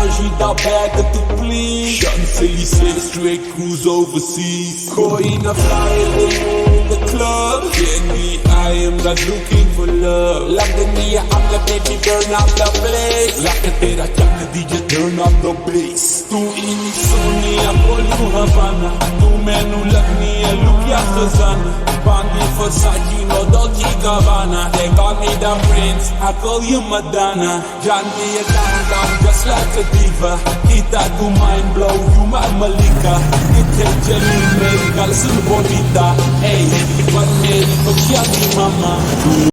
manger dans bag de tout pli. Champs-Élysées, straight cruise overseas. Coin a fly in the club. Get me, I am not looking for love. Like the Nia, I'm the baby, burn up the place. Like the Tera, the DJ, turn up the bass. Tu inisoni, a Polu Havana. Tu menu lakni, a Lukia Khazana. Bandi Versace, no Dolce Gabbana. They call me the prince, I call you Madonna. John me a down, just like a diva. Kita to mind blow, you my Malika. Ite jelly, medical, sin bonita. Hey, but Mary, but mama.